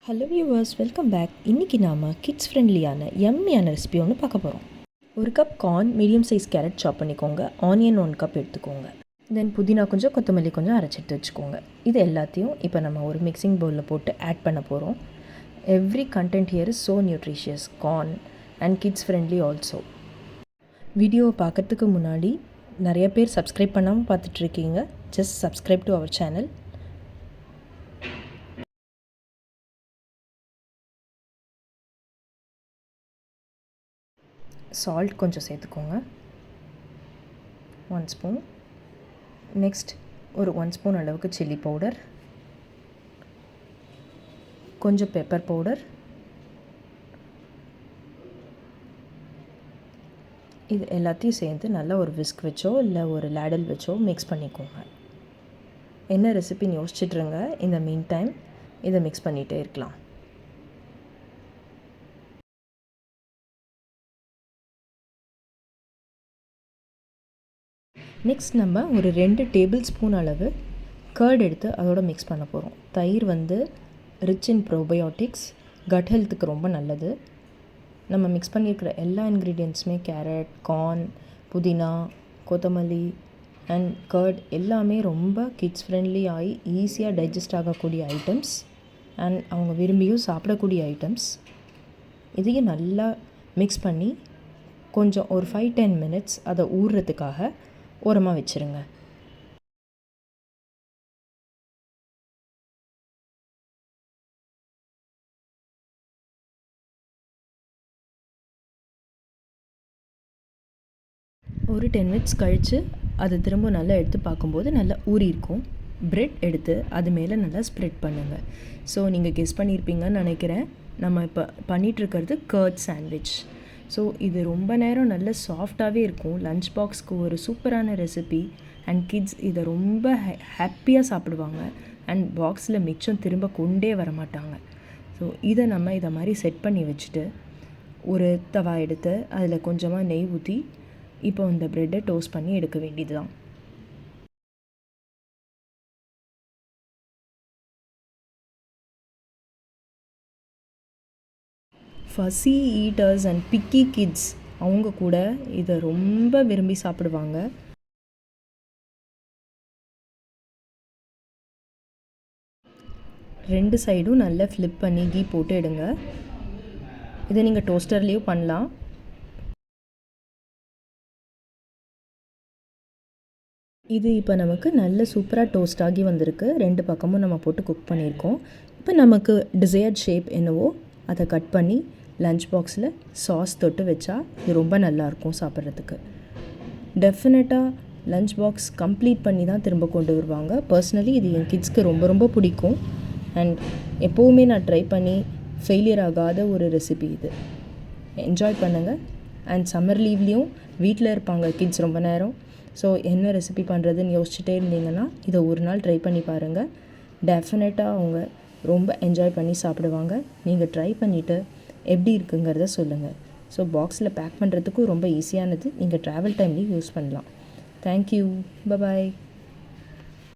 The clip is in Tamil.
Hello viewers, welcome back. இன்றைக்கி நாம் கிட்ஸ் ஃப்ரெண்ட்லியான எம்மியான ரெசிபி ஒன்று பார்க்க போகிறோம். ஒரு cup corn, medium size carrot சாப் பண்ணிக்கோங்க. ஆனியன் 1 கப் எடுத்துக்கோங்க. தென் புதினா கொஞ்சம், கொத்தமல்லி கொஞ்சம் அரைச்சிட்டு வச்சுக்கோங்க. இது எல்லாத்தையும் இப்போ நம்ம ஒரு மிக்சிங் பவுலில் போட்டு ஆட் பண்ண போகிறோம். Every content here is so nutritious, corn and kids friendly also. வீடியோவை பார்க்குறதுக்கு முன்னாடி நிறைய பேர் சப்ஸ்கிரைப் பண்ணாமல் பார்த்துட்ருக்கீங்க. Just subscribe to our channel. Salt கொஞ்சம் சேர்த்துக்கோங்க, 1 ஸ்பூன். நெக்ஸ்ட் ஒரு 1 ஸ்பூன் அளவுக்கு சில்லி பவுடர், கொஞ்சம் பெப்பர் பவுடர். இது எல்லாத்தையும் சேர்த்து நல்லா ஒரு விஸ்க் வச்சோ இல்லை ஒரு லேடல் வச்சோ மிக்ஸ் பண்ணிக்கோங்க. என்ன ரெசிபின்னு யோசிச்சுட்ருங்க. இந்த மீன் டைம் இதை மிக்ஸ் பண்ணிகிட்டே இருக்கலாம். நெக்ஸ்ட் நம்ம ஒரு 2 டேபிள் ஸ்பூன் அளவு கர்ட் எடுத்து அதோட மிக்ஸ் பண்ண போகிறோம். தயிர் ரிச் இன் ப்ரோபயோட்டிக்ஸ், கட் ஹெல்த்துக்கு ரொம்ப நல்லது. நம்ம மிக்ஸ் பண்ணியிருக்கிற எல்லா இன்க்ரீடியன்ட்ஸுமே கேரட், கார்ன், புதினா, கொத்தமல்லி அண்ட் கர்ட் எல்லாமே ரொம்ப கிட்ஸ் ஃப்ரெண்ட்லி ஆகி ஈஸியாக டைஜஸ்ட் ஆகக்கூடிய ஐட்டம்ஸ் அண்ட் அவங்க விரும்பியும் சாப்பிடக்கூடிய ஐட்டம்ஸ். இதையும் நல்லா மிக்ஸ் பண்ணி கொஞ்சம் ஒரு 5-10 மினிட்ஸ் அதை ஊறுறதுக்காக ஓரமாக வச்சுருங்க. ஒரு 10 மினிட்ஸ் கழித்து அதை திரும்ப நல்லா எடுத்து பார்க்கும்போது நல்லா ஊறி இருக்கும். ப்ரெட் எடுத்து அது மேலே நல்லா ஸ்ப்ரெட் பண்ணுங்கள். ஸோ நீங்கள் கெஸ் பண்ணியிருப்பீங்கன்னு நினைக்கிறேன், நம்ம இப்போ பண்ணிகிட்ருக்கிறது கர்ட் சாண்ட்விச். ஸோ இது ரொம்ப நேரம் நல்ல சாஃப்டாகவே இருக்கும். லஞ்ச் பாக்ஸ்க்கு ஒரு சூப்பரான ரெசிபி அண்ட் கிட்ஸ் இதை ரொம்ப ஹாப்பியாக சாப்பிடுவாங்க அண்ட் பாக்ஸில் மிச்சம் திரும்ப கொண்டே வர மாட்டாங்க. ஸோ இதை நம்ம இதை மாதிரி செட் பண்ணி வச்சுட்டு ஒரு தவா எடுத்து அதில் கொஞ்சமாக நெய் ஊற்றி இப்போ இந்த ப்ரெட்டை டோஸ்ட் பண்ணி எடுக்க வேண்டியது தான். Fussy eaters and picky kids அவங்க கூட இதை ரொம்ப விரும்பி சாப்பிடுவாங்க. ரெண்டு சைடும் நல்லா ஃப்ளிப் பண்ணி கீ போட்டு எடுங்க. இதை நீங்கள் டோஸ்டர்லேயும் பண்ணலாம். இது இப்போ நமக்கு நல்ல சூப்பராக டோஸ்ட் ஆகி வந்திருக்கு. 2 பக்கமும் நம்ம போட்டு குக் பண்ணியிருக்கோம். இப்போ நமக்கு டிசையர்ட் ஷேப் என்னவோ அதை கட் பண்ணி லஞ்ச் பாக்ஸில் சாஸ் தொட்டு வச்சா இது ரொம்ப நல்லாயிருக்கும் சாப்பிட்றதுக்கு. டெஃபினட்டாக லஞ்ச் பாக்ஸ் கம்ப்ளீட் பண்ணி தான் திரும்ப கொண்டு வருவாங்க. பர்சனலி இது என் கிட்ஸ்க்கு ரொம்ப ரொம்ப பிடிக்கும் அண்ட் எப்போவுமே நான் ட்ரை பண்ணி ஃபெயிலியர் ஆகாத ஒரு ரெசிபி இது. என்ஜாய் பண்ணுங்கள். அண்ட் சம்மர் லீவ்லேயும் வீட்டில் இருப்பாங்க கிட்ஸ் ரொம்ப நேரம். ஸோ என்ன ரெசிபி பண்ணுறதுன்னு யோசிச்சுட்டே இருந்தீங்கன்னா இதை ஒரு நாள் ட்ரை பண்ணி பாருங்கள். டெஃபினட்டாக அவங்க ரொம்ப என்ஜாய் பண்ணி சாப்பிடுவாங்க. நீங்கள் ட்ரை பண்ணிவிட்டு எப்படி இருக்குங்கிறத சொல்லுங்கள். ஸோ பாக்ஸில் பேக் பண்ணுறதுக்கும் ரொம்ப ஈஸியானது. நீங்கள் ட்ராவல் டைம்லேயும் யூஸ் பண்ணலாம். Thank you, bye bye.